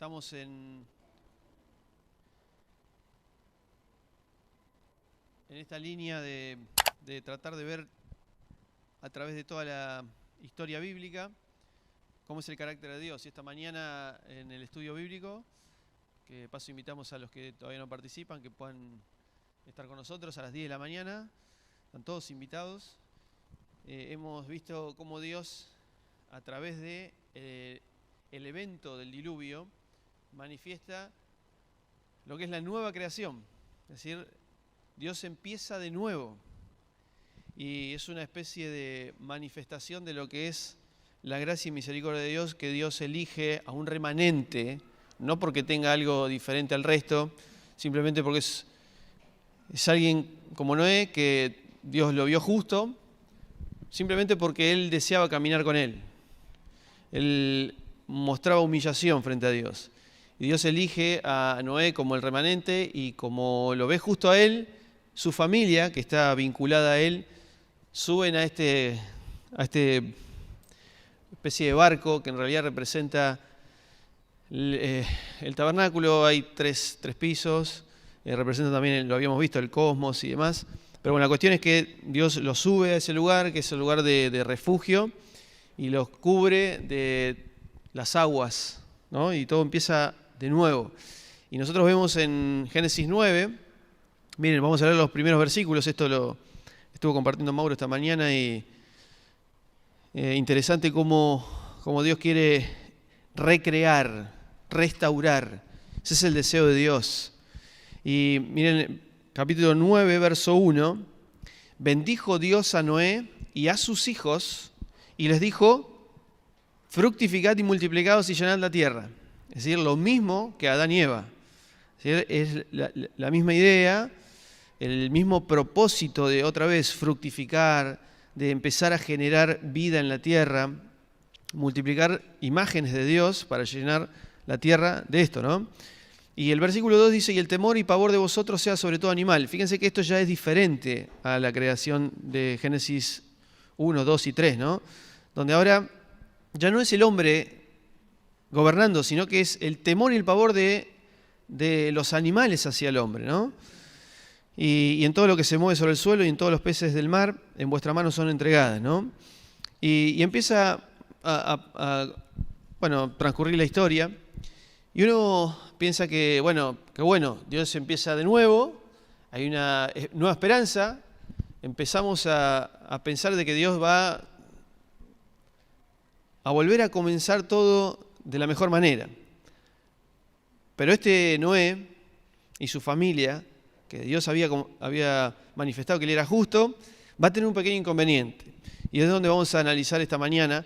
Estamos en esta línea de tratar de ver a través de toda la historia bíblica cómo es el carácter de Dios. Y esta mañana en el estudio bíblico, que de paso invitamos a los que todavía no participan, que puedan estar con nosotros a las 10 de la mañana, están todos invitados. Hemos visto cómo Dios, a través de el evento del diluvio, manifiesta lo que es la nueva creación. Es decir, Dios empieza de nuevo y es una especie de manifestación de lo que es la gracia y misericordia de Dios, que Dios elige a un remanente, no porque tenga algo diferente al resto, simplemente porque es alguien como Noé, que Dios lo vio justo, simplemente porque él deseaba caminar con él. Él mostraba humillación frente a Dios. Y Dios elige a Noé como el remanente, y como lo ve justo a él, su familia, que está vinculada a él, suben a este especie de barco que en realidad representa el tabernáculo. Hay tres pisos, representa también, lo habíamos visto, el cosmos y demás. Pero bueno, la cuestión es que Dios los sube a ese lugar, que es el lugar de refugio, y los cubre de las aguas, ¿no? Y todo empieza de nuevo. Y nosotros vemos en Génesis 9, miren, vamos a leer los primeros versículos. Esto lo estuvo compartiendo Mauro esta mañana, y interesante cómo Dios quiere recrear, restaurar. Ese es el deseo de Dios. Y miren, capítulo 9, verso 1, bendijo Dios a Noé y a sus hijos, y les dijo: fructificad y multiplicaos y llenad la tierra. Es decir, lo mismo que Adán y Eva. Es la misma idea, el mismo propósito de otra vez fructificar, de empezar a generar vida en la tierra, multiplicar imágenes de Dios para llenar la tierra de esto, ¿no? Y el versículo 2 dice: y el temor y pavor de vosotros sea sobre todo animal. Fíjense que esto ya es diferente a la creación de Génesis 1, 2 y 3, ¿no? Donde ahora ya no es el hombre gobernando, sino que es el temor y el pavor de los animales hacia el hombre, ¿no? Y en todo lo que se mueve sobre el suelo y en todos los peces del mar, en vuestra mano son entregadas, ¿no? Y empieza a transcurrir la historia, y uno piensa que bueno, Dios empieza de nuevo, hay una nueva esperanza, empezamos a pensar de que Dios va a volver a comenzar todo de la mejor manera. Pero este Noé y su familia, que Dios había manifestado que él era justo, va a tener un pequeño inconveniente. Y es donde vamos a analizar esta mañana,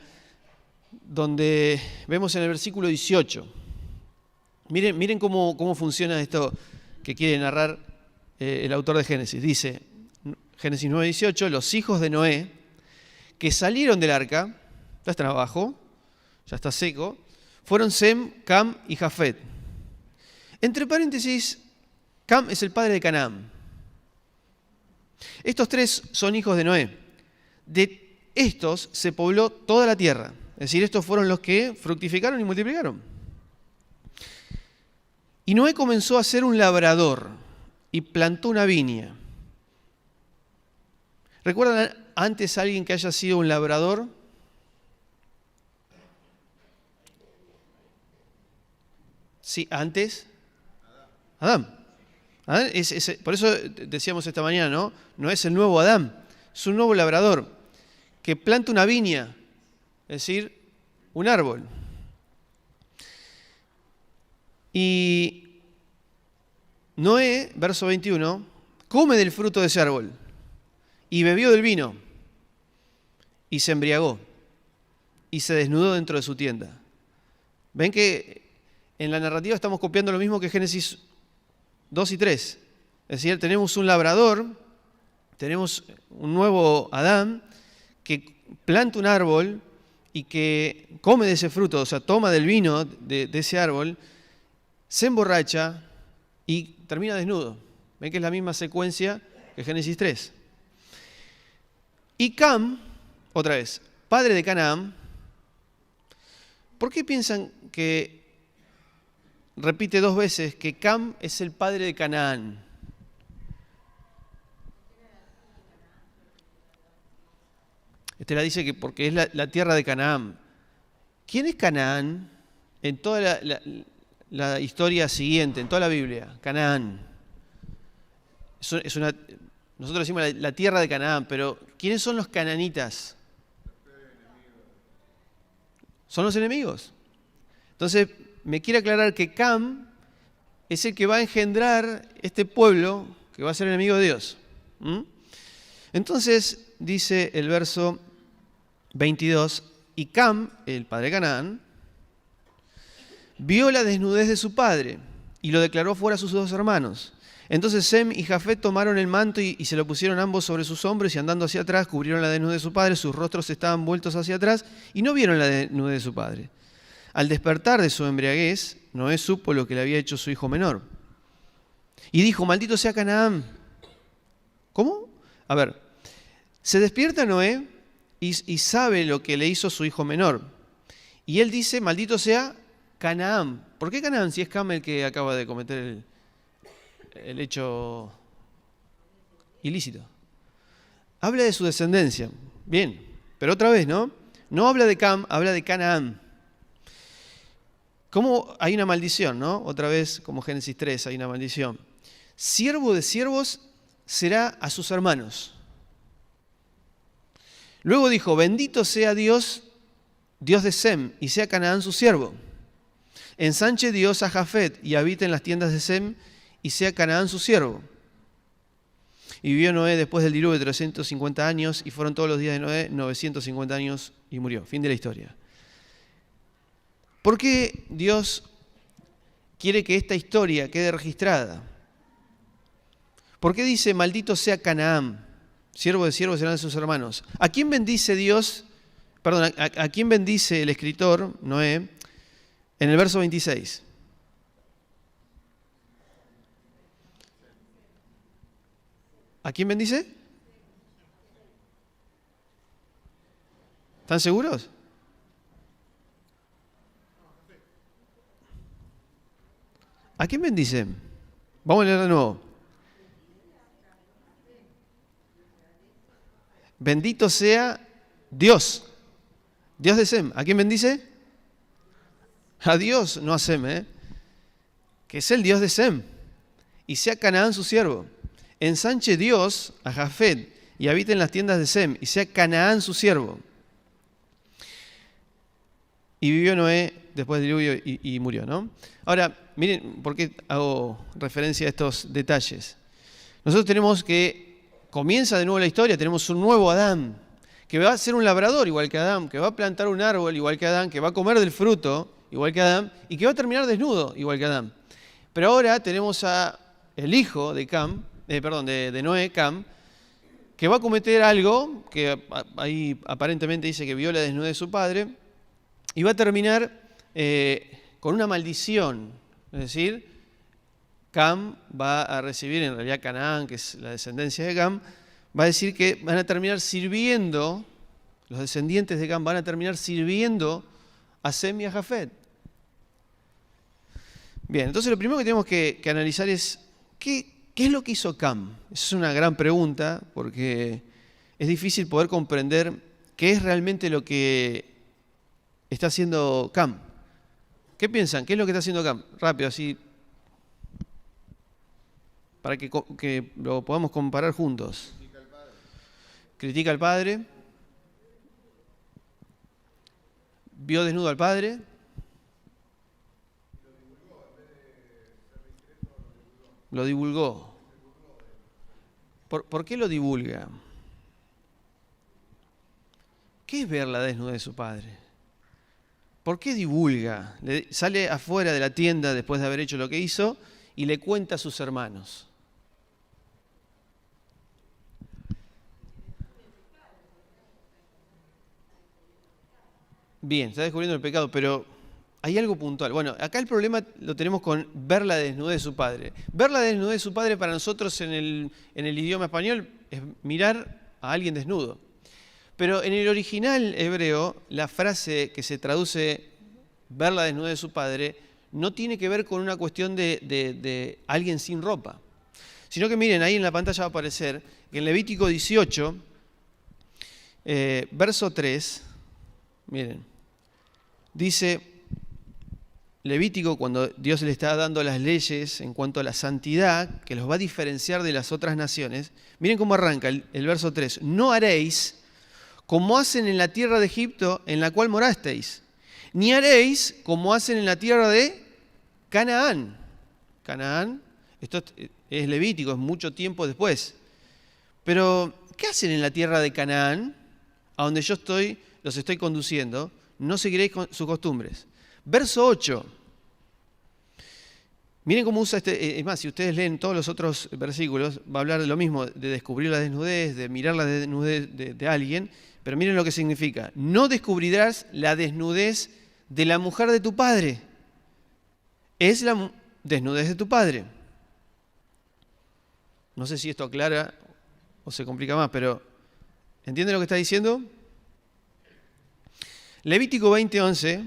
donde vemos en el versículo 18. Miren cómo funciona esto que quiere narrar el autor de Génesis. Dice, Génesis 9:18, los hijos de Noé que salieron del arca, ya están abajo, ya está seco, fueron Sem, Cam y Jafet. Entre paréntesis, Cam es el padre de Canaán. Estos tres son hijos de Noé. De estos se pobló toda la tierra. Es decir, estos fueron los que fructificaron y multiplicaron. Y Noé comenzó a ser un labrador y plantó una viña. ¿Recuerdan antes a alguien que haya sido un labrador? Sí, antes. Adán. Por eso decíamos esta mañana, ¿no? No es el nuevo Adán, es un nuevo labrador que planta una viña, es decir, un árbol. Y Noé, verso 21, come del fruto de ese árbol y bebió del vino y se embriagó y se desnudó dentro de su tienda. ¿Ven que en la narrativa estamos copiando lo mismo que Génesis 2 y 3? Es decir, tenemos un labrador, tenemos un nuevo Adán que planta un árbol y que come de ese fruto, o sea, toma del vino de ese árbol, se emborracha y termina desnudo. ¿Ven que es la misma secuencia que Génesis 3? Y Cam, otra vez, padre de Canaán, ¿por qué piensan que repite 2 veces que Cam es el padre de Canaán. La dice que porque es la tierra de Canaán. ¿Quién es Canaán en toda la historia siguiente, en toda la Biblia? Canaán. Nosotros decimos la tierra de Canaán, pero ¿quiénes son los cananitas? Son los enemigos. Entonces, me quiere aclarar que Cam es el que va a engendrar este pueblo que va a ser enemigo de Dios. Entonces, dice el verso 22, y Cam, el padre de Canaán, vio la desnudez de su padre y lo declaró fuera a sus 2 hermanos. Entonces Sem y Jafet tomaron el manto y se lo pusieron ambos sobre sus hombros y andando hacia atrás cubrieron la desnudez de su padre, sus rostros estaban vueltos hacia atrás y no vieron la desnudez de su padre. Al despertar de su embriaguez, Noé supo lo que le había hecho su hijo menor. Y dijo, maldito sea Canaán. ¿Cómo? A ver, se despierta Noé y sabe lo que le hizo su hijo menor. Y él dice, maldito sea Canaán. ¿Por qué Canaán si es Cam el que acaba de cometer el hecho ilícito? Habla de su descendencia. Bien, pero otra vez, ¿no? No habla de Cam, habla de Canaán. ¿Cómo hay una maldición, no? Otra vez, como Génesis 3, hay una maldición. Siervo de siervos será a sus hermanos. Luego dijo, bendito sea Dios, Dios de Sem, y sea Canaán su siervo. Ensanche Dios a Jafet y habite en las tiendas de Sem, y sea Canaán su siervo. Y vivió Noé después del diluvio de 350 años, y fueron todos los días de Noé 950 años, y murió. Fin de la historia. ¿Por qué Dios quiere que esta historia quede registrada? ¿Por qué dice, maldito sea Canaán? Siervo de siervos serán sus hermanos. ¿A quién bendice Dios? Perdón, ¿a quién bendice el escritor, Noé, en el verso 26? ¿A quién bendice? ¿Están seguros? ¿A quién bendice? Vamos a leer de nuevo. Bendito sea Dios, Dios de Sem. ¿A quién bendice? A Dios, no a Sem, que es el Dios de Sem. Y sea Canaán su siervo. Ensanche Dios a Jafet y habite en las tiendas de Sem, y sea Canaán su siervo. Y vivió Noé después del diluvio y murió, ¿no? Ahora, miren, ¿por qué hago referencia a estos detalles? Nosotros tenemos que, comienza de nuevo la historia, tenemos un nuevo Adán, que va a ser un labrador igual que Adán, que va a plantar un árbol igual que Adán, que va a comer del fruto igual que Adán, y que va a terminar desnudo igual que Adán. Pero ahora tenemos a el hijo de de Noé, Cam, que va a cometer algo, que ahí aparentemente dice que viola la desnudez de su padre, y va a terminar con una maldición. Es decir, Cam va a recibir, en realidad Canaán, que es la descendencia de Cam, va a decir que van a terminar sirviendo, los descendientes de Cam van a terminar sirviendo a Sem y a Jafet. Bien, entonces lo primero que tenemos que analizar es ¿qué es lo que hizo Cam? Esa es una gran pregunta porque es difícil poder comprender qué es realmente lo que está haciendo Cam. ¿Qué piensan? ¿Qué es lo que está haciendo Cam? Rápido, así, para que lo podamos comparar juntos. Critica al padre. Vio desnudo al padre. Lo divulgó. ¿Por qué lo divulga? ¿Qué es ver la desnudez de su padre? ¿Por qué divulga? Sale afuera de la tienda después de haber hecho lo que hizo y le cuenta a sus hermanos. Bien, está descubriendo el pecado, pero hay algo puntual. Bueno, acá el problema lo tenemos con ver la desnudez de su padre. Ver la desnudez de su padre para nosotros en el idioma español es mirar a alguien desnudo. Pero en el original hebreo, la frase que se traduce ver la desnudez de su padre no tiene que ver con una cuestión de alguien sin ropa. Sino que miren, ahí en la pantalla va a aparecer que en Levítico 18, verso 3, miren, dice Levítico, cuando Dios le está dando las leyes en cuanto a la santidad, que los va a diferenciar de las otras naciones, miren cómo arranca el verso 3. No haréis como hacen en la tierra de Egipto en la cual morasteis, ni haréis como hacen en la tierra de Canaán. Canaán, esto es Levítico, es mucho tiempo después. Pero, ¿qué hacen en la tierra de Canaán, a donde yo los estoy conduciendo? No seguiréis sus costumbres. Verso 8. Miren cómo usa es más, si ustedes leen todos los otros versículos, va a hablar de lo mismo, de descubrir la desnudez, de mirar la desnudez de alguien, pero miren lo que significa. No descubrirás la desnudez de la mujer de tu padre. Es la desnudez de tu padre. No sé si esto aclara o se complica más, pero ¿entienden lo que está diciendo? Levítico 20:11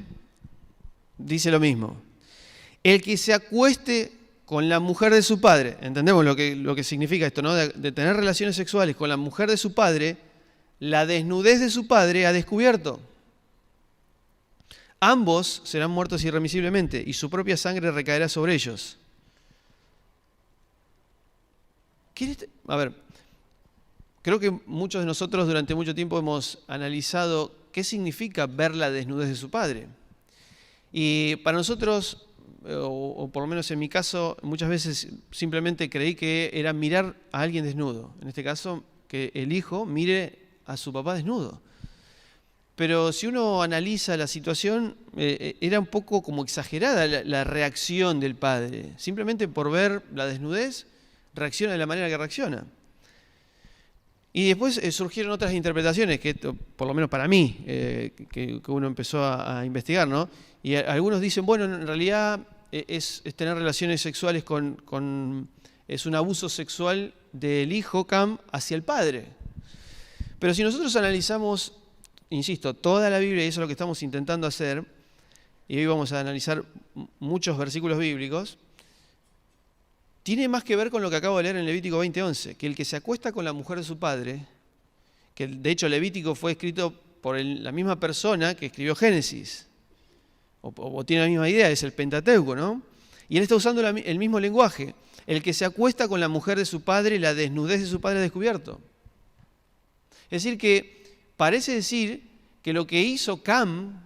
dice lo mismo. El que se acueste con la mujer de su padre, entendemos lo que significa esto, ¿no? De tener relaciones sexuales con la mujer de su padre, la desnudez de su padre ha descubierto. Ambos serán muertos irremisiblemente y su propia sangre recaerá sobre ellos. A ver, creo que muchos de nosotros durante mucho tiempo hemos analizado qué significa ver la desnudez de su padre. Y para nosotros, o por lo menos en mi caso, muchas veces simplemente creí que era mirar a alguien desnudo. En este caso, que el hijo mire a su papá desnudo. Pero si uno analiza la situación, era un poco como exagerada la reacción del padre. Simplemente por ver la desnudez, reacciona de la manera que reacciona. Y después surgieron otras interpretaciones, que esto, por lo menos para mí, que uno empezó a investigar, ¿no? Y algunos dicen, bueno, en realidad es tener relaciones sexuales es un abuso sexual del hijo Cam hacia el padre. Pero si nosotros analizamos, insisto, toda la Biblia, y eso es lo que estamos intentando hacer, y hoy vamos a analizar muchos versículos bíblicos, tiene más que ver con lo que acabo de leer en Levítico 20:11, que el que se acuesta con la mujer de su padre, que de hecho Levítico fue escrito por la misma persona que escribió Génesis, o tiene la misma idea, es el Pentateuco, ¿no? Y él está usando el mismo lenguaje. El que se acuesta con la mujer de su padre, la desnudez de su padre ha descubierto. Es decir, que parece decir que lo que hizo Cam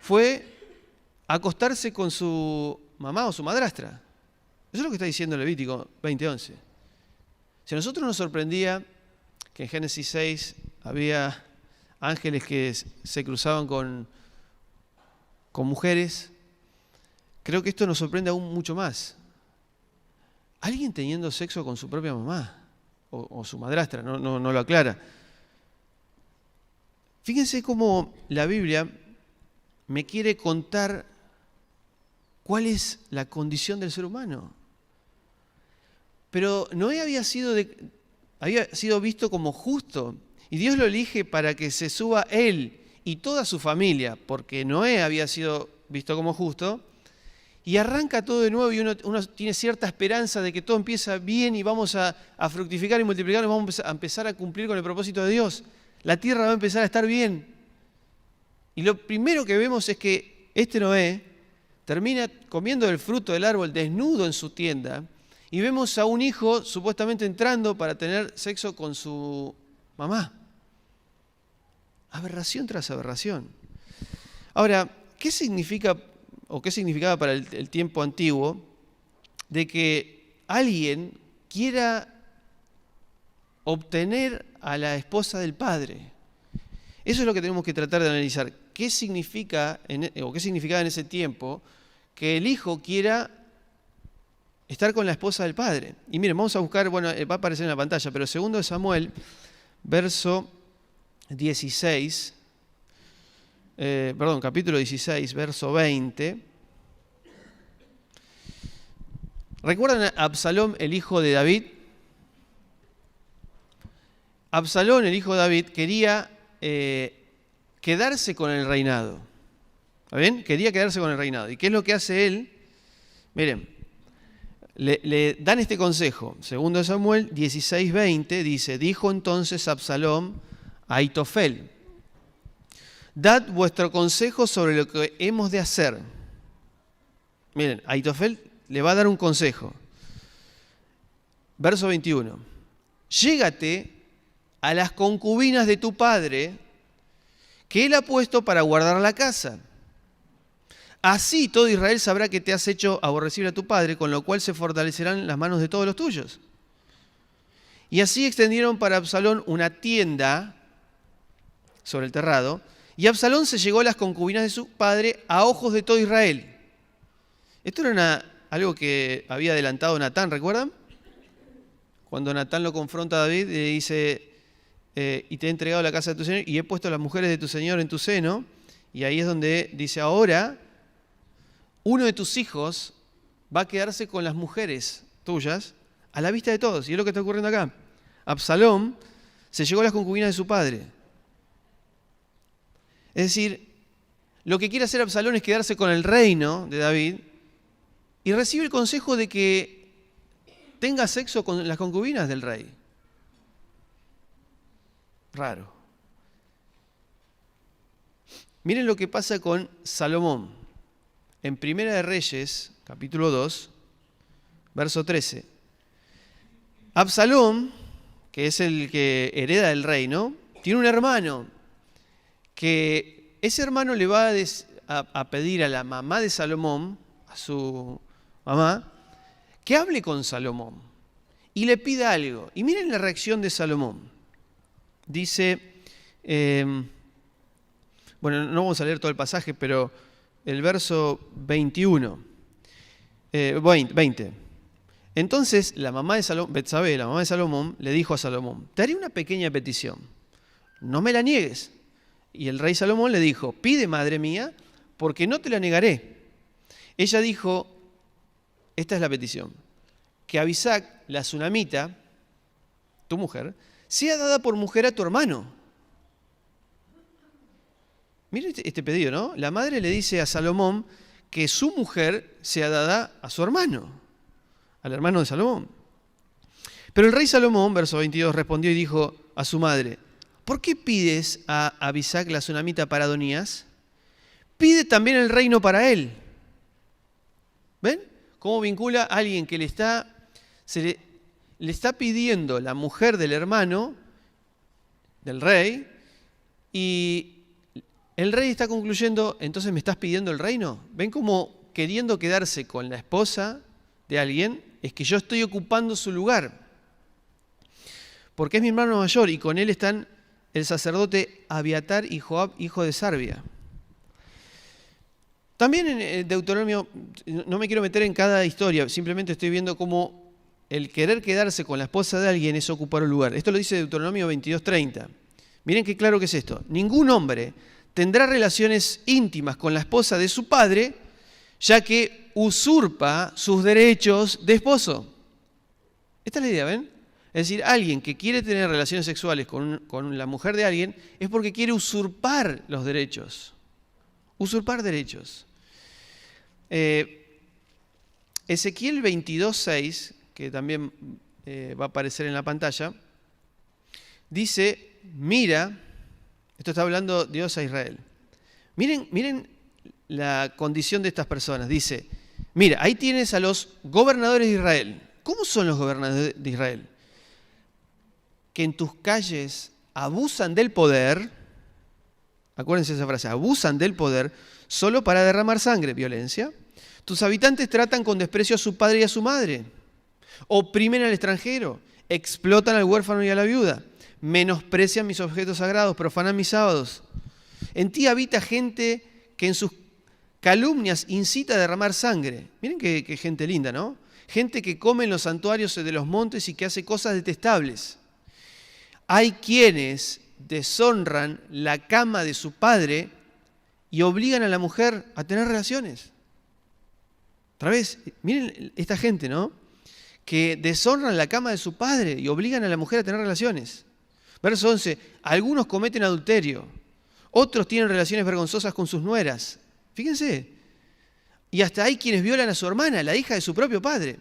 fue acostarse con su mamá o su madrastra. Eso es lo que está diciendo Levítico 20:11. Si a nosotros nos sorprendía que en Génesis 6 había ángeles que se cruzaban con mujeres, creo que esto nos sorprende aún mucho más. Alguien teniendo sexo con su propia mamá o su madrastra, no lo aclara. Fíjense cómo la Biblia me quiere contar cuál es la condición del ser humano. Pero Noé había sido visto como justo, y Dios lo elige para que se suba él y toda su familia, porque Noé había sido visto como justo, y arranca todo de nuevo y uno tiene cierta esperanza de que todo empieza bien y vamos a fructificar y multiplicar y vamos a empezar a cumplir con el propósito de Dios. La tierra va a empezar a estar bien. Y lo primero que vemos es que este Noé termina comiendo el fruto del árbol desnudo en su tienda, y vemos a un hijo supuestamente entrando para tener sexo con su mamá. Aberración tras aberración. Ahora, ¿qué significa o qué significaba para el tiempo antiguo de que alguien quiera obtener a la esposa del padre? Eso es lo que tenemos que tratar de analizar. ¿Qué significa qué significaba en ese tiempo que el hijo quiera estar con la esposa del padre? Y miren, vamos a buscar, bueno, va a aparecer en la pantalla, pero 2 Samuel, capítulo 16, verso 20. ¿Recuerdan a Absalón, el hijo de David? Absalón, el hijo de David, quería quedarse con el reinado. ¿Está bien? Quería quedarse con el reinado. ¿Y qué es lo que hace él? Miren, le dan este consejo. Segundo de Samuel 16:20 dice, dijo entonces Absalom a Ahitofel, dad vuestro consejo sobre lo que hemos de hacer. Miren, Ahitofel le va a dar un consejo. Verso 21. Llégate a las concubinas de tu padre, que él ha puesto para guardar la casa. Así todo Israel sabrá que te has hecho aborrecible a tu padre, con lo cual se fortalecerán las manos de todos los tuyos. Y así extendieron para Absalón una tienda sobre el terrado, y Absalón se llegó a las concubinas de su padre a ojos de todo Israel. Esto era algo que había adelantado Natán, ¿recuerdan? Cuando Natán lo confronta a David, le dice, y te he entregado la casa de tu señor, y he puesto a las mujeres de tu señor en tu seno, y ahí es donde dice, ahora uno de tus hijos va a quedarse con las mujeres tuyas a la vista de todos. Y es lo que está ocurriendo acá. Absalón se llegó a las concubinas de su padre. Es decir, lo que quiere hacer Absalón es quedarse con el reino de David y recibe el consejo de que tenga sexo con las concubinas del rey. Raro. Miren lo que pasa con Salomón. En Primera de Reyes, capítulo 2, verso 13. Absalón, que es el que hereda el reino, tiene un hermano, que ese hermano le va a pedir a la mamá de Salomón, a su mamá, que hable con Salomón y le pida algo. Y miren la reacción de Salomón. Dice, bueno, no vamos a leer todo el pasaje, pero el verso 20. Entonces la mamá de Salomón, Betsabé, la mamá de Salomón, le dijo a Salomón, te haré una pequeña petición, no me la niegues. Y el rey Salomón le dijo, pide, madre mía, porque no te la negaré. Ella dijo, esta es la petición, que Abisac, la sunamita, tu mujer, sea dada por mujer a tu hermano. Miren este pedido, ¿no? La madre le dice a Salomón que su mujer sea dada a su hermano, al hermano de Salomón. Pero el rey Salomón, verso 22, respondió y dijo a su madre, ¿por qué pides a Abisac la sunamita para Adonías? Pide también el reino para él. ¿Ven? Cómo vincula a alguien que le está pidiendo la mujer del hermano del rey, y el rey está concluyendo, entonces me estás pidiendo el reino. ¿Ven cómo queriendo quedarse con la esposa de alguien es que yo estoy ocupando su lugar? Porque es mi hermano mayor y con él están el sacerdote Abiatar y Joab, hijo de Sarbia. También en Deuteronomio, no me quiero meter en cada historia, simplemente estoy viendo cómo el querer quedarse con la esposa de alguien es ocupar un lugar. Esto lo dice Deuteronomio 22:30. Miren qué claro que es esto. Ningún hombre tendrá relaciones íntimas con la esposa de su padre, ya que usurpa sus derechos de esposo. Esta es la idea, ¿ven? Es decir, alguien que quiere tener relaciones sexuales con la mujer de alguien es porque quiere usurpar los derechos. Usurpar derechos. Ezequiel 22:6, que también va a aparecer en la pantalla, dice, mira, esto está hablando Dios a Israel. Miren la condición de estas personas. Dice, mira, ahí tienes a los gobernadores de Israel. ¿Cómo son los gobernadores de Israel? Que en tus calles abusan del poder, acuérdense esa frase, abusan del poder solo para derramar sangre, violencia. Tus habitantes tratan con desprecio a su padre y a su madre, oprimen al extranjero, explotan al huérfano y a la viuda, menosprecian mis objetos sagrados, profanan mis sábados. En ti habita gente que en sus calumnias incita a derramar sangre. Miren qué gente linda, ¿no? Gente que come en los santuarios de los montes y que hace cosas detestables. Hay quienes deshonran la cama de su padre y obligan a la mujer a tener relaciones. Otra vez, miren esta gente, ¿no? Que deshonran la cama de su padre y obligan a la mujer a tener relaciones. Verso 11, algunos cometen adulterio, otros tienen relaciones vergonzosas con sus nueras. Fíjense. Y hasta hay quienes violan a su hermana, la hija de su propio padre.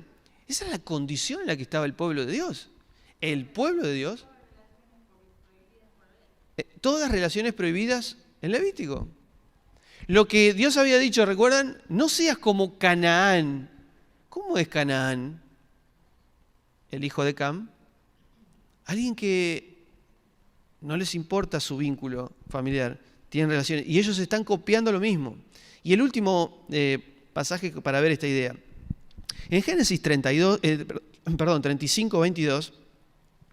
Esa es la condición en la que estaba el pueblo de Dios. El pueblo de Dios. Todas relaciones prohibidas en Levítico. Lo que Dios había dicho, ¿recuerdan? No seas como Canaán. ¿Cómo es Canaán? El hijo de Cam. Alguien que no les importa su vínculo familiar. Tienen relaciones. Y ellos están copiando lo mismo. Y el último pasaje para ver esta idea. En Génesis 35, 22,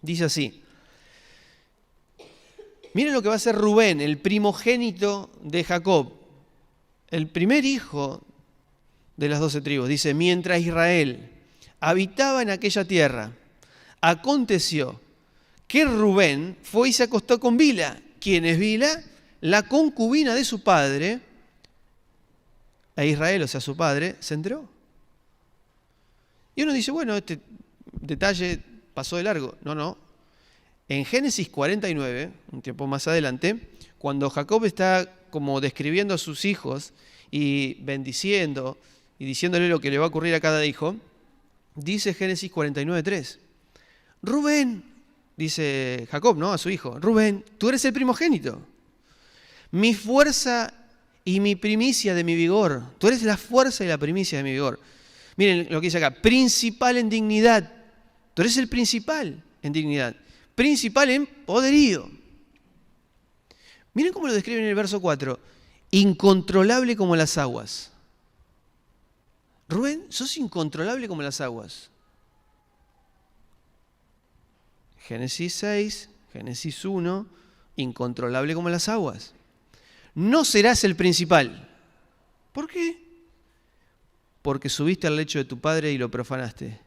dice así. Miren lo que va a hacer Rubén, el primogénito de Jacob, el primer hijo de las 12 tribus. Dice, mientras Israel habitaba en aquella tierra, aconteció que Rubén fue y se acostó con Bila. ¿Quién es Bila? La concubina de su padre. A Israel, o sea, su padre, se enteró. Y uno dice, bueno, este detalle pasó de largo. No. En Génesis 49, un tiempo más adelante, cuando Jacob está como describiendo a sus hijos y bendiciendo y diciéndole lo que le va a ocurrir a cada hijo, dice Génesis 49:3. Rubén, dice Jacob, ¿no? A su hijo, Rubén, tú eres el primogénito, mi fuerza y mi primicia de mi vigor. Tú eres la fuerza y la primicia de mi vigor. Miren lo que dice acá, principal en dignidad. Tú eres el principal en dignidad. Principal en poderío. Miren cómo lo describe en el verso 4. Incontrolable como las aguas. Rubén, sos incontrolable como las aguas. Génesis 6, Génesis 1, incontrolable como las aguas. No serás el principal. ¿Por qué? Porque subiste al lecho de tu padre y lo profanaste.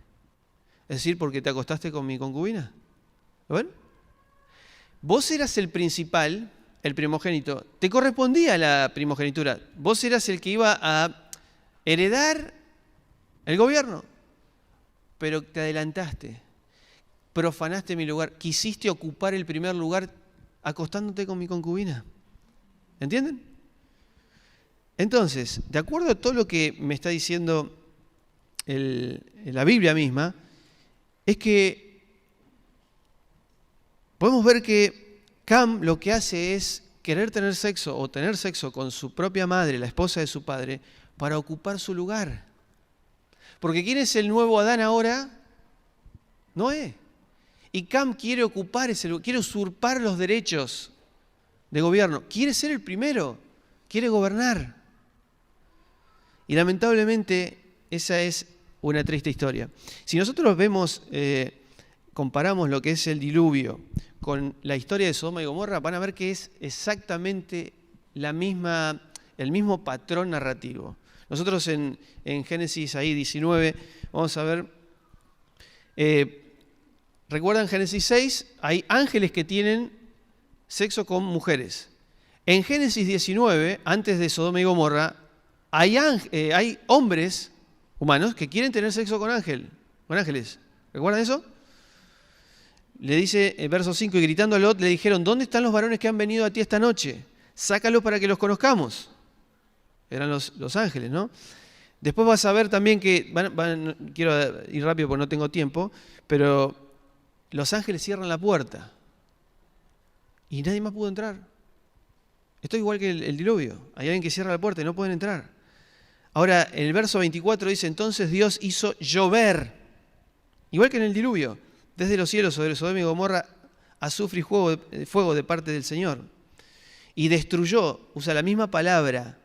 Es decir, porque te acostaste con mi concubina. ¿Lo ven? Vos eras el principal, el primogénito. Te correspondía la primogenitura. Vos eras el que iba a heredar el gobierno. Pero te adelantaste. Profanaste mi lugar. Quisiste ocupar el primer lugar acostándote con mi concubina. ¿Entienden? Entonces, de acuerdo a todo lo que me está diciendo la Biblia misma, es que podemos ver que Cam lo que hace es querer tener sexo o tener sexo con su propia madre, la esposa de su padre, para ocupar su lugar. Porque ¿quién es el nuevo Adán ahora? Noé. Y Cam quiere ocupar ese lugar, quiere usurpar los derechos de gobierno, quiere ser el primero, quiere gobernar. Y lamentablemente esa es una triste historia. Si nosotros vemos, comparamos lo que es el diluvio con la historia de Sodoma y Gomorra, van a ver que es exactamente el mismo patrón narrativo. Nosotros en Génesis ahí 19 vamos a ver, recuerdan Génesis 6, hay ángeles que tienen sexo con mujeres. En Génesis 19, antes de Sodoma y Gomorra, hay hombres humanos que quieren tener sexo con ángeles. ¿Recuerdan eso? Le dice el verso 5, y gritando a Lot le dijeron, ¿dónde están los varones que han venido a ti esta noche? Sácalos para que los conozcamos. Eran los ángeles, ¿no? Después vas a ver también que, quiero ir rápido porque no tengo tiempo, pero los ángeles cierran la puerta y nadie más pudo entrar. Esto es igual que el diluvio. Hay alguien que cierra la puerta y no pueden entrar. Ahora, en el verso 24 dice, entonces Dios hizo llover, igual que en el diluvio, desde los cielos sobre Sodoma y Gomorra, azufre y fuego de parte del Señor. Y destruyó, usa la misma palabra,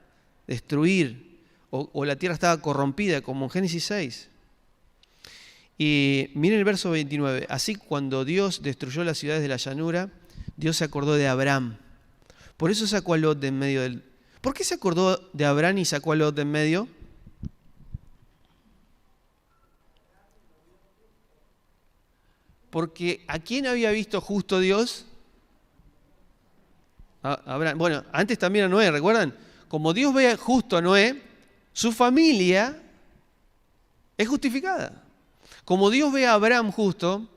destruir, o la tierra estaba corrompida, como en Génesis 6. Y miren el verso 29. Así cuando Dios destruyó las ciudades de la llanura, Dios se acordó de Abraham. Por eso sacó a Lot de en medio del... ¿Por qué se acordó de Abraham y sacó a Lot de en medio? Porque ¿a quién había visto justo Dios? A Abraham. Bueno, antes también a Noé, ¿recuerdan? Como Dios ve justo a Noé, su familia es justificada. Como Dios ve a Abraham justo,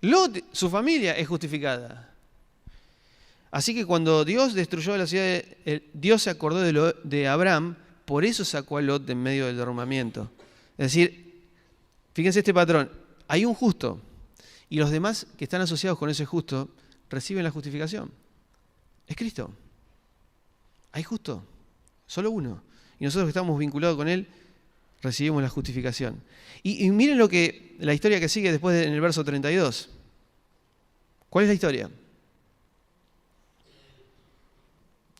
Lot, su familia es justificada. Así que cuando Dios destruyó la ciudad, Dios se acordó de Abraham por eso sacó a Lot de en medio del derrumbamiento. Es decir, fíjense este patrón, hay un justo y los demás que están asociados con ese justo reciben la justificación. Es Cristo. Hay justo, solo uno. Y nosotros que estamos vinculados con Él, recibimos la justificación. Y miren la historia que sigue después en el verso 32. ¿Cuál es la historia?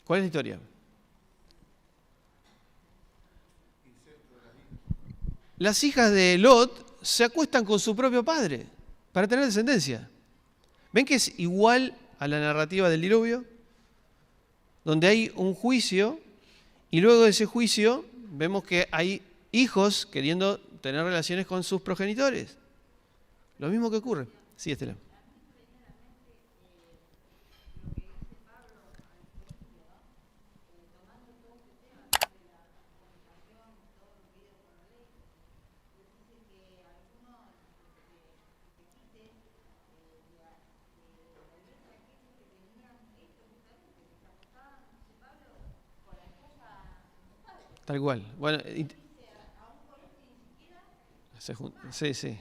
¿Cuál es la historia? Las hijas de Lot se acuestan con su propio padre para tener descendencia. ¿Ven que es igual a la narrativa del diluvio? Donde hay un juicio y luego de ese juicio vemos que hay hijos queriendo tener relaciones con sus progenitores. Lo mismo que ocurre. Sí, Estela. Tal cual. Bueno, sí.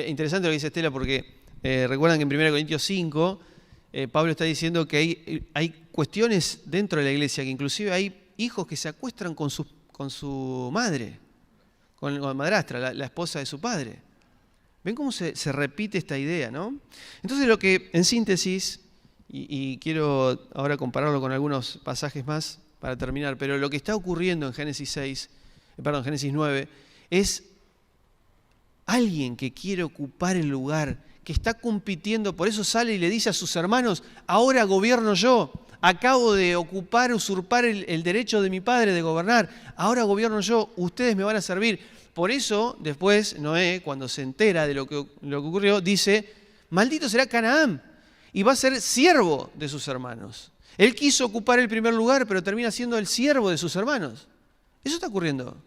Interesante lo que dice Estela porque recuerdan que en 1 Corintios 5 Pablo está diciendo que hay cuestiones dentro de la iglesia, que inclusive hay hijos que se acuestan con su madre, con la madrastra, la esposa de su padre. ¿Ven cómo se repite esta idea, no? Entonces lo que, en síntesis, y quiero ahora compararlo con algunos pasajes más para terminar, pero lo que está ocurriendo en Génesis 9 es alguien que quiere ocupar el lugar, que está compitiendo, por eso sale y le dice a sus hermanos, ahora gobierno yo, acabo de usurpar el derecho de mi padre de gobernar, ahora gobierno yo, ustedes me van a servir. Por eso, después, Noé, cuando se entera de lo que ocurrió, dice, maldito será Canaán, y va a ser siervo de sus hermanos. Él quiso ocupar el primer lugar, pero termina siendo el siervo de sus hermanos. Eso está ocurriendo.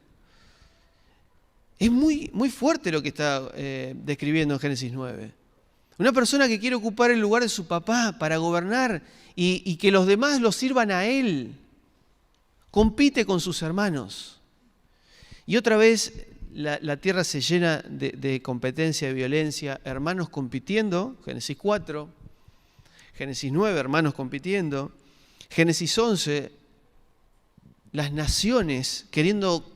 Es muy, muy fuerte lo que está describiendo en Génesis 9. Una persona que quiere ocupar el lugar de su papá para gobernar y que los demás lo sirvan a él. Compite con sus hermanos. Y otra vez la tierra se llena de competencia, de violencia, hermanos compitiendo, Génesis 4, Génesis 9, hermanos compitiendo, Génesis 11, las naciones queriendo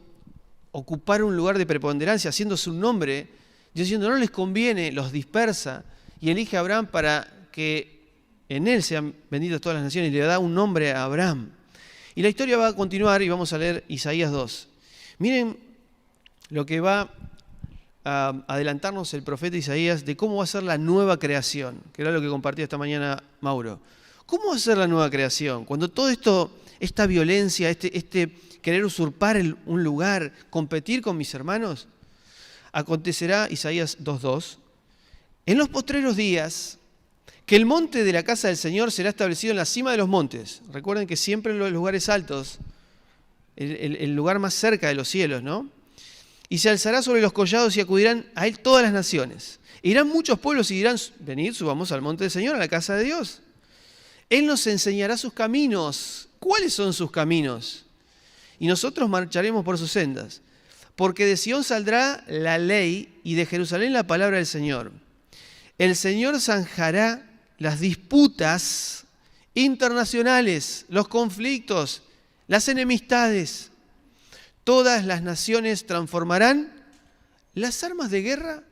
ocupar un lugar de preponderancia, haciéndose un nombre, Dios diciendo no les conviene, los dispersa y elige a Abraham para que en él sean benditas todas las naciones y le da un nombre a Abraham. Y la historia va a continuar y vamos a leer Isaías 2. Miren lo que va a adelantarnos el profeta Isaías de cómo va a ser la nueva creación, que era lo que compartía esta mañana Mauro. ¿Cómo va a ser la nueva creación? Cuando todo esto, esta violencia, este querer usurpar un lugar, competir con mis hermanos, acontecerá, Isaías 2:2, en los postreros días, que el monte de la casa del Señor será establecido en la cima de los montes. Recuerden que siempre en los lugares altos, el lugar más cerca de los cielos, ¿no? Y se alzará sobre los collados y acudirán a él todas las naciones. Irán muchos pueblos y dirán, venid, subamos al monte del Señor, a la casa de Dios. Él nos enseñará sus caminos. ¿Cuáles son sus caminos? Y nosotros marcharemos por sus sendas. Porque de Sión saldrá la ley y de Jerusalén la palabra del Señor. El Señor zanjará las disputas internacionales, los conflictos, las enemistades. Todas las naciones transformarán las armas de guerra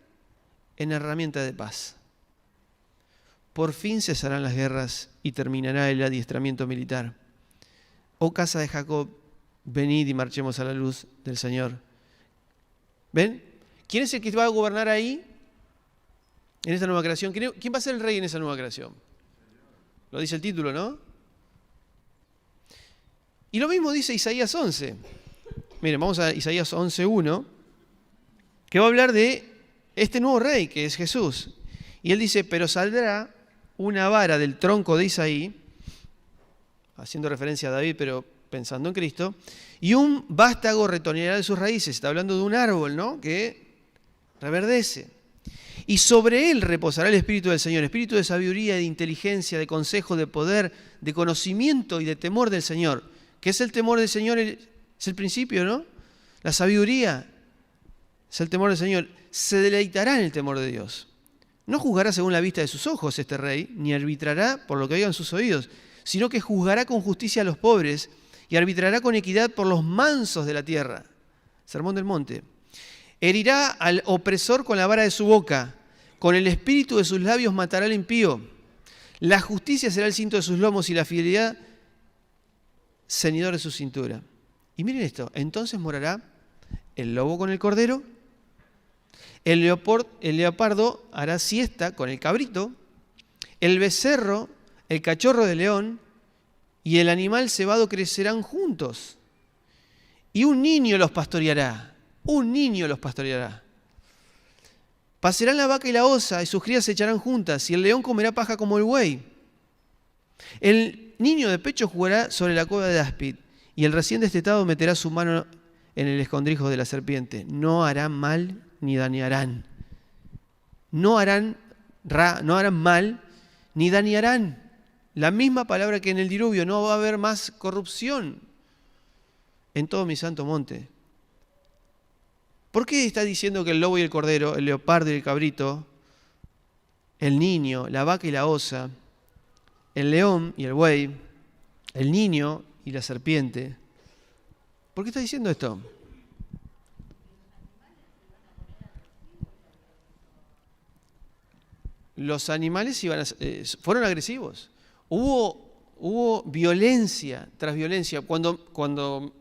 en herramienta de paz. Por fin cesarán las guerras y terminará el adiestramiento militar. Oh casa de Jacob, venid y marchemos a la luz del Señor. ¿Ven? ¿Quién es el que va a gobernar ahí? En esta nueva creación. ¿Quién va a ser el rey en esa nueva creación? Lo dice el título, ¿no? Y lo mismo dice Isaías 11. Miren, vamos a Isaías 11:1, que va a hablar de este nuevo rey que es Jesús. Y él dice, pero saldrá una vara del tronco de Isaí, haciendo referencia a David, pero pensando en Cristo, y un vástago retoñará de sus raíces. Está hablando de un árbol, ¿no?, que reverdece. Y sobre él reposará el Espíritu del Señor, espíritu de sabiduría, de inteligencia, de consejo, de poder, de conocimiento y de temor del Señor. ¿Qué es el temor del Señor? Es el principio, ¿no? La sabiduría es el temor del Señor. Se deleitará en el temor de Dios. No juzgará según la vista de sus ojos este rey, ni arbitrará por lo que oigan sus oídos, sino que juzgará con justicia a los pobres y arbitrará con equidad por los mansos de la tierra. Sermón del Monte. Herirá al opresor con la vara de su boca, con el espíritu de sus labios matará al impío. La justicia será el cinto de sus lomos y la fidelidad ceñidor de su cintura. Y miren esto, entonces morará el lobo con el cordero, el leopardo hará siesta con el cabrito, el becerro, el cachorro de león y el animal cebado crecerán juntos. Y un niño los pastoreará, un niño los pastoreará. Pasarán la vaca y la osa y sus crías se echarán juntas y el león comerá paja como el buey. El niño de pecho jugará sobre la cueva de áspid y el recién destetado meterá su mano en el escondrijo de la serpiente. No harán mal ni dañarán. No harán mal ni dañarán. La misma palabra que en el diluvio, no va a haber más corrupción en todo mi santo monte. ¿Por qué está diciendo que el lobo y el cordero, el leopardo y el cabrito, el niño, la vaca y la osa, el león y el buey, el niño y la serpiente? ¿Por qué está diciendo esto? Los animales fueron agresivos. Hubo violencia tras violencia. Cuando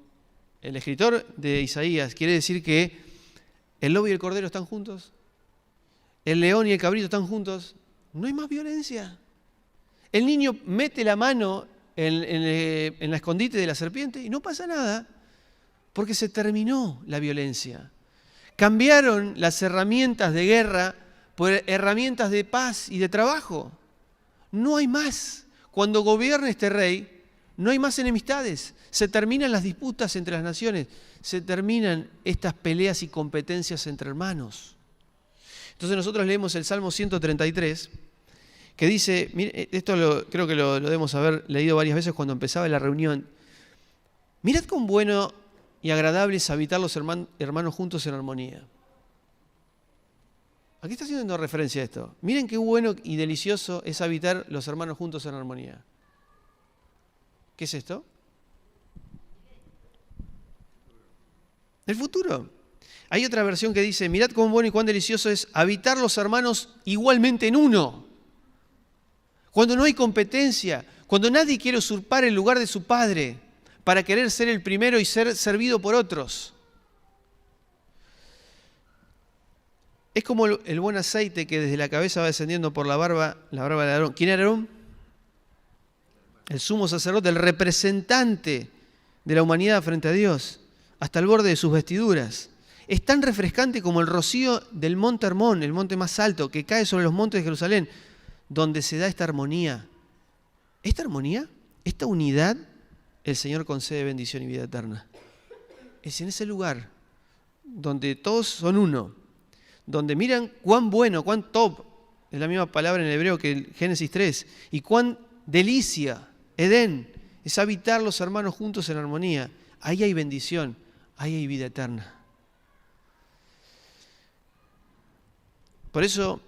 el escritor de Isaías quiere decir que el lobo y el cordero están juntos, el león y el cabrito están juntos, no hay más violencia. El niño mete la mano en la escondite de la serpiente y no pasa nada, porque se terminó la violencia. Cambiaron las herramientas de guerra por herramientas de paz y de trabajo. No hay más. Cuando gobierne este rey, no hay más enemistades. Se terminan las disputas entre las naciones. Se terminan estas peleas y competencias entre hermanos. Entonces nosotros leemos el Salmo 133, que dice, mire, esto creo que lo debemos haber leído varias veces cuando empezaba la reunión. Mirad cuán bueno y agradable es habitar los hermanos juntos en armonía. ¿A qué está haciendo referencia a esto? Miren qué bueno y delicioso es habitar los hermanos juntos en armonía. ¿Qué es esto? El futuro. Hay otra versión que dice, mirad cuán bueno y cuán delicioso es habitar los hermanos igualmente en uno. Cuando no hay competencia, cuando nadie quiere usurpar el lugar de su padre para querer ser el primero y ser servido por otros. Es como el buen aceite que desde la cabeza va descendiendo por la barba de Aarón. ¿Quién era Aarón? El sumo sacerdote, el representante de la humanidad frente a Dios, hasta el borde de sus vestiduras. Es tan refrescante como el rocío del monte Hermón, el monte más alto, que cae sobre los montes de Jerusalén, donde se da esta armonía. Esta armonía, esta unidad, el Señor concede bendición y vida eterna. Es en ese lugar donde todos son uno, donde miran cuán bueno, cuán top, es la misma palabra en hebreo que el Génesis 3, y cuán delicia, Edén, es habitar los hermanos juntos en armonía. Ahí hay bendición, ahí hay vida eterna. Por eso,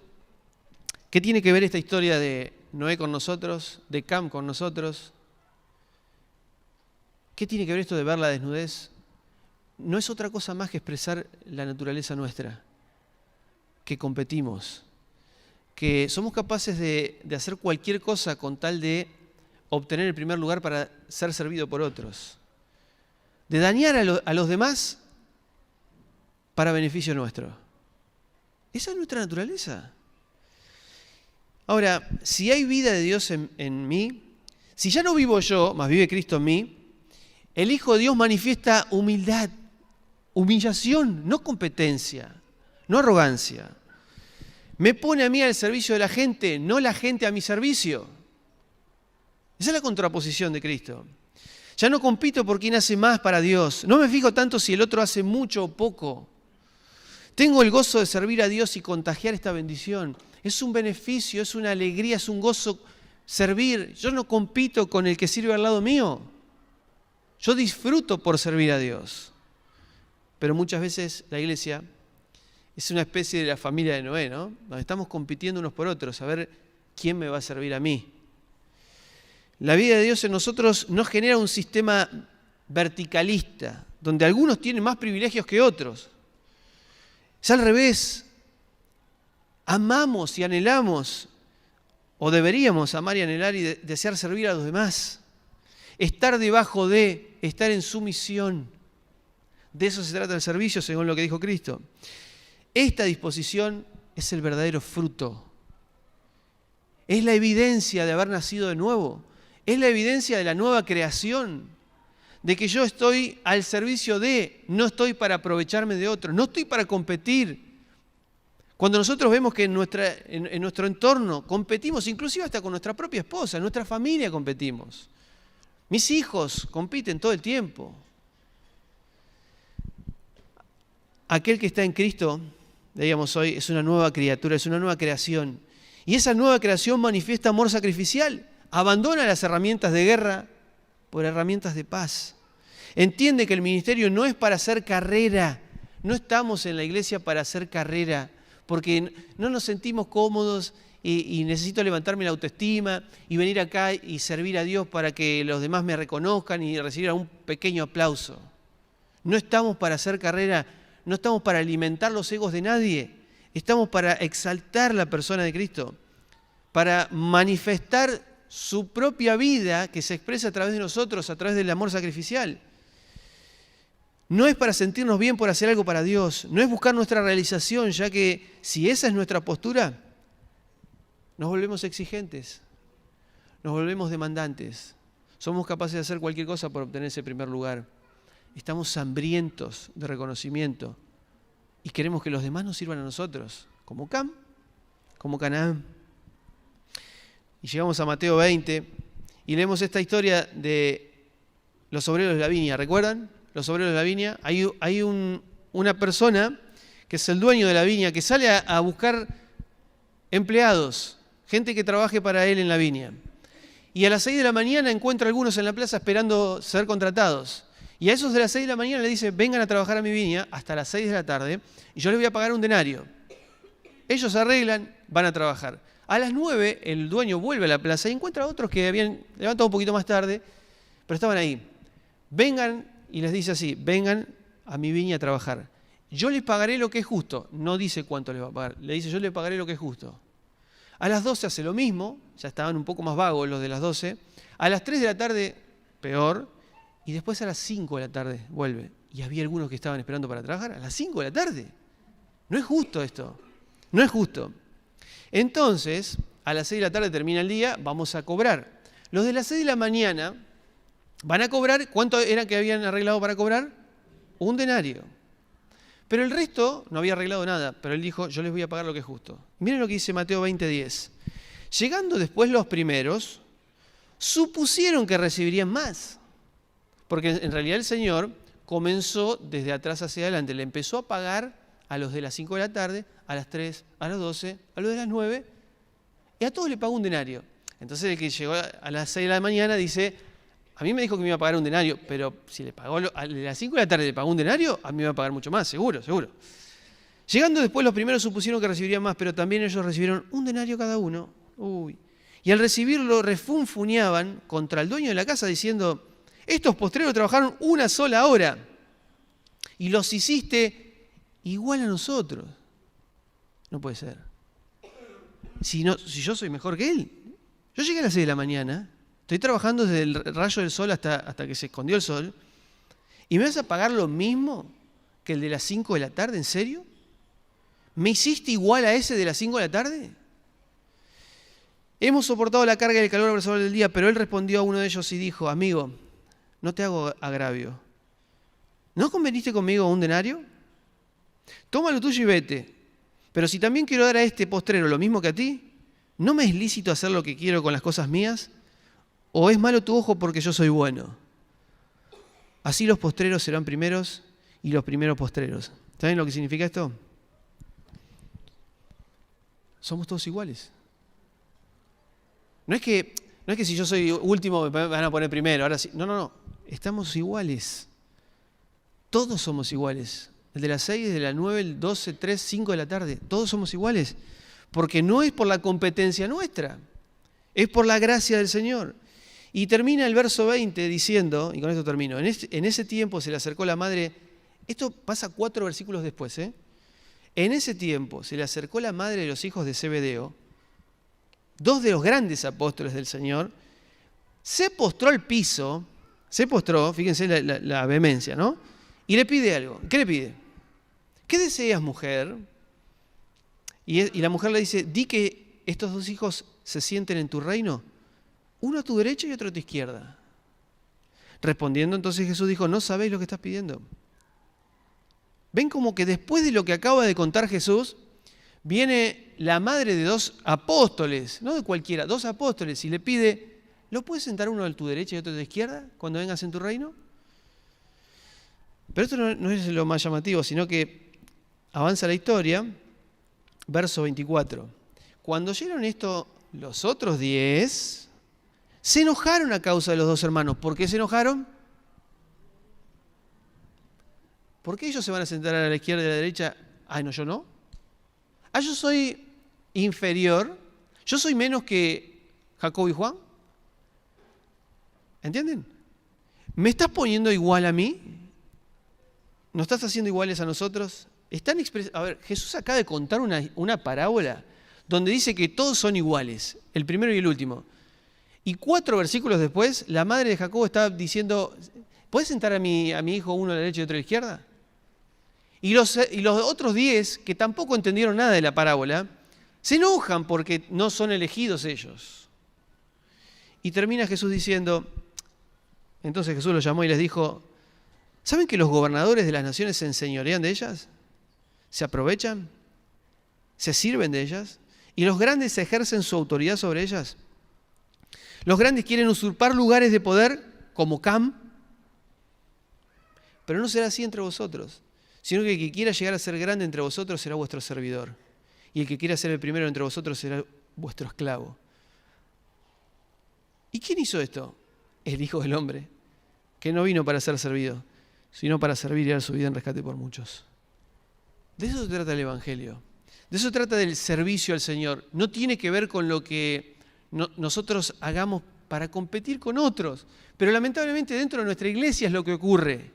¿qué tiene que ver esta historia de Noé con nosotros, de Cam con nosotros? ¿Qué tiene que ver esto de ver la desnudez? No es otra cosa más que expresar la naturaleza nuestra, que competimos, que somos capaces de hacer cualquier cosa con tal de obtener el primer lugar para ser servido por otros, de dañar a los demás para beneficio nuestro. Esa es nuestra naturaleza. Ahora, si hay vida de Dios en mí, si ya no vivo yo, más vive Cristo en mí, el Hijo de Dios manifiesta humildad, humillación, no competencia, no arrogancia. Me pone a mí al servicio de la gente, no la gente a mi servicio. Esa es la contraposición de Cristo. Ya no compito por quién hace más para Dios. No me fijo tanto si el otro hace mucho o poco. Tengo el gozo de servir a Dios y contagiar esta bendición. Es un beneficio, es una alegría, es un gozo servir. Yo no compito con el que sirve al lado mío. Yo disfruto por servir a Dios. Pero muchas veces la iglesia es una especie de la familia de Noé, ¿no? Donde estamos compitiendo unos por otros, a ver quién me va a servir a mí. La vida de Dios en nosotros nos genera un sistema verticalista, donde algunos tienen más privilegios que otros. Es al revés. Amamos y anhelamos, o deberíamos amar y anhelar y desear servir a los demás. Estar debajo de, estar en sumisión. De eso se trata el servicio, según lo que dijo Cristo. Esta disposición es el verdadero fruto. Es la evidencia de haber nacido de nuevo. Es la evidencia de la nueva creación. De que yo estoy al servicio de, no estoy para aprovecharme de otros, no estoy para competir. Cuando nosotros vemos que en nuestro entorno competimos, inclusive hasta con nuestra propia esposa, en nuestra familia competimos. Mis hijos compiten todo el tiempo. Aquel que está en Cristo, digamos hoy, es una nueva criatura, es una nueva creación. Y esa nueva creación manifiesta amor sacrificial. Abandona las herramientas de guerra por herramientas de paz. Entiende que el ministerio no es para hacer carrera. No estamos en la iglesia para hacer carrera, porque no nos sentimos cómodos y necesito levantarme la autoestima y venir acá y servir a Dios para que los demás me reconozcan y recibir un pequeño aplauso. No estamos para hacer carrera, no estamos para alimentar los egos de nadie. Estamos para exaltar la persona de Cristo, para manifestar su propia vida que se expresa a través de nosotros, a través del amor sacrificial. No es para sentirnos bien por hacer algo para Dios, no es buscar nuestra realización, ya que si esa es nuestra postura, nos volvemos exigentes, nos volvemos demandantes, somos capaces de hacer cualquier cosa por obtener ese primer lugar. Estamos hambrientos de reconocimiento y queremos que los demás nos sirvan a nosotros, como Cam, como Canaán. Y llegamos a Mateo 20 y leemos esta historia de los obreros de la viña. ¿Recuerdan? Los obreros de la viña. Hay una persona que es el dueño de la viña que sale a buscar empleados, gente que trabaje para él en la viña. Y a las 6 de la mañana encuentra a algunos en la plaza esperando ser contratados. Y a esos de las 6 de la mañana le dice, vengan a trabajar a mi viña hasta las 6 de la tarde y yo les voy a pagar un denario. Ellos se arreglan, van a trabajar. A las 9 el dueño vuelve a la plaza y encuentra a otros que habían levantado un poquito más tarde, pero estaban ahí. Vengan, y les dice así, vengan a mi viña a trabajar. Yo les pagaré lo que es justo. No dice cuánto les va a pagar, le dice yo les pagaré lo que es justo. A las 12 hace lo mismo, ya estaban un poco más vagos los de las 12. A las 3 de la tarde, peor. Y después a las 5 de la tarde vuelve. Y había algunos que estaban esperando para trabajar a las 5 de la tarde. No es justo esto. No es justo. Entonces, a las 6 de la tarde termina el día, vamos a cobrar. Los de las 6 de la mañana van a cobrar, ¿cuánto era que habían arreglado para cobrar? Un denario. Pero el resto no había arreglado nada, pero él dijo, yo les voy a pagar lo que es justo. Miren lo que dice Mateo 20:10. Llegando después los primeros, supusieron que recibirían más. Porque en realidad el Señor comenzó desde atrás hacia adelante. Le empezó a pagar a los de las 5 de la tarde, a las 3, a las 12, a los de las 9, y a todos le pagó un denario. Entonces el que llegó a las 6 de la mañana dice, a mí me dijo que me iba a pagar un denario, pero si le pagó a las 5 de la tarde le pagó un denario, a mí me va a pagar mucho más, seguro, seguro. Llegando después los primeros supusieron que recibirían más, pero también ellos recibieron un denario cada uno. Uy. Y al recibirlo refunfuñaban contra el dueño de la casa diciendo, estos postreros trabajaron una sola hora y los hiciste igual a nosotros. No puede ser. Si yo soy mejor que él. Yo llegué a las 6 de la mañana, estoy trabajando desde el rayo del sol hasta que se escondió el sol, ¿y me vas a pagar lo mismo que el de las 5 de la tarde? ¿En serio? ¿Me hiciste igual a ese de las 5 de la tarde? Hemos soportado la carga y el calor abrasador del día, pero él respondió a uno de ellos y dijo, amigo, no te hago agravio. ¿No conveniste conmigo un denario? Toma lo tuyo y vete. Pero si también quiero dar a este postrero lo mismo que a ti, ¿no me es lícito hacer lo que quiero con las cosas mías? ¿O es malo tu ojo porque yo soy bueno? Así los postreros serán primeros y los primeros postreros. ¿Saben lo que significa esto? Somos todos iguales. No es que si yo soy último me van a poner primero. Ahora sí. No. estamos iguales. Todos somos iguales. El de las 6, de las 9, el 12, 3, 5 de la tarde. Todos somos iguales. Porque no es por la competencia nuestra. Es por la gracia del Señor. Y termina el verso 20 diciendo, y con esto termino, en ese tiempo se le acercó la madre, esto pasa 4 versículos después, En ese tiempo se le acercó la madre de los hijos de Zebedeo, 2 de los grandes apóstoles del Señor, se postró al piso, fíjense la vehemencia, ¿no? Y le pide algo. ¿Qué le pide? ¿Qué deseas, mujer? Y la mujer le dice, di que estos 2 hijos se sienten en tu reino, uno a tu derecha y otro a tu izquierda. Respondiendo entonces Jesús dijo, no sabéis lo que estás pidiendo. Ven como que después de lo que acaba de contar Jesús, viene la madre de 2 apóstoles, no de cualquiera, 2 apóstoles, y le pide, ¿lo puedes sentar uno a tu derecha y otro a tu izquierda cuando vengas en tu reino? Pero esto no es lo más llamativo, sino que avanza la historia, verso 24. Cuando oyeron esto, los otros 10 se enojaron a causa de los 2 hermanos. ¿Por qué se enojaron? ¿Por qué ellos se van a sentar a la izquierda y a la derecha? Ah, no, yo no. Ah, yo soy inferior. Yo soy menos que Jacobo y Juan. ¿Entienden? ¿Me estás poniendo igual a mí? ¿No estás haciendo iguales a nosotros? A ver, Jesús acaba de contar una parábola donde dice que todos son iguales, el primero y el último. Y 4 versículos después, la madre de Jacobo está diciendo, ¿puedes sentar a mi hijo uno a la derecha y otro a la izquierda? Y los otros 10, que tampoco entendieron nada de la parábola, se enojan porque no son elegidos ellos. Y termina Jesús diciendo, entonces Jesús los llamó y les dijo, ¿saben que los gobernadores de las naciones se enseñorean de ellas? ¿Se aprovechan? ¿Se sirven de ellas? ¿Y los grandes ejercen su autoridad sobre ellas? Los grandes quieren usurpar lugares de poder como Cam, pero no será así entre vosotros, sino que el que quiera llegar a ser grande entre vosotros será vuestro servidor, y el que quiera ser el primero entre vosotros será vuestro esclavo. ¿Y quién hizo esto? El Hijo del Hombre, que no vino para ser servido, sino para servir y dar su vida en rescate por muchos. De eso se trata el Evangelio. De eso trata del servicio al Señor. No tiene que ver con lo que nosotros hagamos para competir con otros. Pero lamentablemente dentro de nuestra iglesia es lo que ocurre.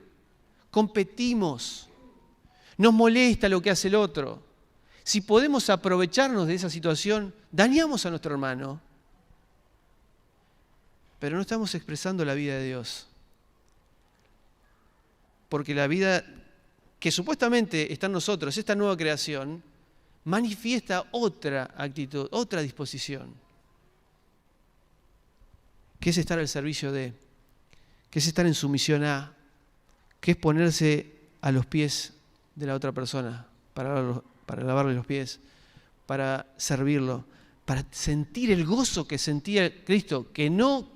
Competimos. Nos molesta lo que hace el otro. Si podemos aprovecharnos de esa situación, dañamos a nuestro hermano. Pero no estamos expresando la vida de Dios. Porque la vida que supuestamente está en nosotros, esta nueva creación, manifiesta otra actitud, otra disposición. Que es estar al servicio de, que es estar en sumisión a, que es ponerse a los pies de la otra persona para lavarle los pies, para servirlo, para sentir el gozo que sentía Cristo, que no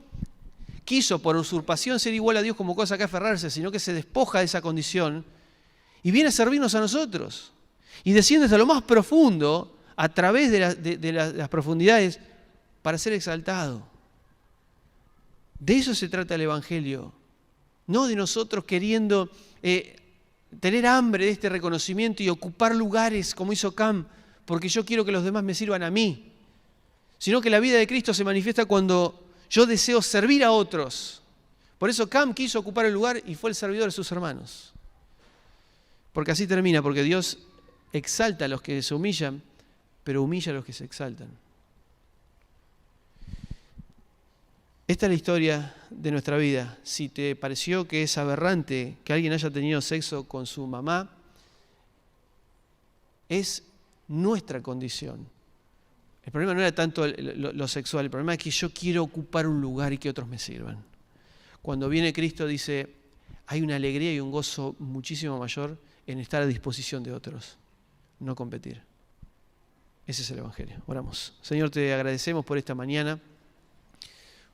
quiso por usurpación ser igual a Dios como cosa que aferrarse, sino que se despoja de esa condición y viene a servirnos a nosotros. Y desciende hasta lo más profundo, a través de las profundidades, para ser exaltado. De eso se trata el Evangelio. No de nosotros queriendo tener hambre de este reconocimiento y ocupar lugares como hizo Cam, porque yo quiero que los demás me sirvan a mí. Sino que la vida de Cristo se manifiesta cuando yo deseo servir a otros. Por eso Cam quiso ocupar el lugar y fue el servidor de sus hermanos. Porque así termina, porque Dios exalta a los que se humillan, pero humilla a los que se exaltan. Esta es la historia de nuestra vida. Si te pareció que es aberrante que alguien haya tenido sexo con su mamá, es nuestra condición. El problema no era tanto lo sexual, el problema es que yo quiero ocupar un lugar y que otros me sirvan. Cuando viene Cristo dice, hay una alegría y un gozo muchísimo mayor en estar a disposición de otros, no competir. Ese es el Evangelio. Oramos. Señor, te agradecemos por esta mañana,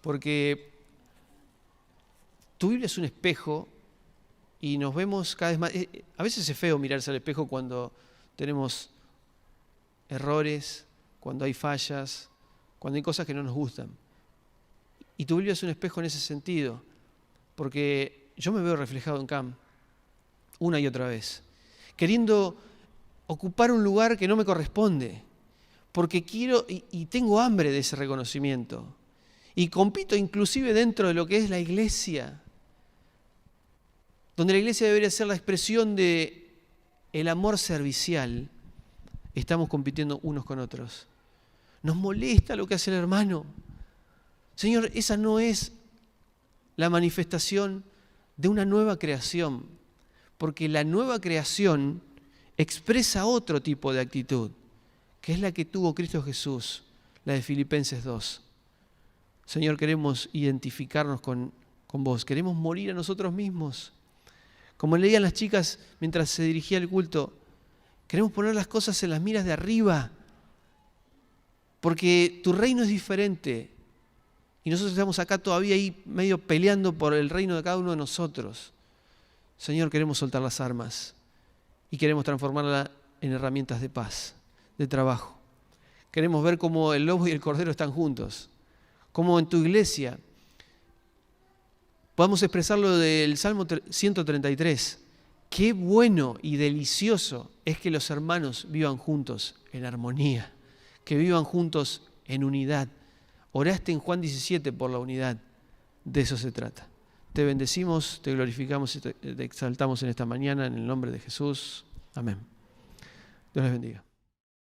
porque tu Biblia es un espejo y nos vemos cada vez más. A veces es feo mirarse al espejo cuando tenemos errores, cuando hay fallas, cuando hay cosas que no nos gustan. Y tu Biblia es un espejo en ese sentido, porque yo me veo reflejado en Cam una y otra vez, queriendo ocupar un lugar que no me corresponde, porque quiero y tengo hambre de ese reconocimiento. Y compito inclusive dentro de lo que es la iglesia, donde la iglesia debería ser la expresión de el amor servicial. Estamos compitiendo unos con otros. Nos molesta lo que hace el hermano. Señor, esa no es la manifestación de una nueva creación, porque la nueva creación expresa otro tipo de actitud, que es la que tuvo Cristo Jesús, la de Filipenses 2. Señor, queremos identificarnos con vos, queremos morir a nosotros mismos. Como leían las chicas mientras se dirigía el culto, queremos poner las cosas en las miras de arriba, porque tu reino es diferente y nosotros estamos acá todavía ahí medio peleando por el reino de cada uno de nosotros. Señor, queremos soltar las armas y queremos transformarlas en herramientas de paz, de trabajo. Queremos ver cómo el lobo y el cordero están juntos, cómo en tu iglesia podamos expresar lo del Salmo 133. Qué bueno y delicioso es que los hermanos vivan juntos en armonía, que vivan juntos en unidad. Oraste en Juan 17 por la unidad. De eso se trata. Te bendecimos, te glorificamos y te exaltamos en esta mañana en el nombre de Jesús. Amén. Dios les bendiga.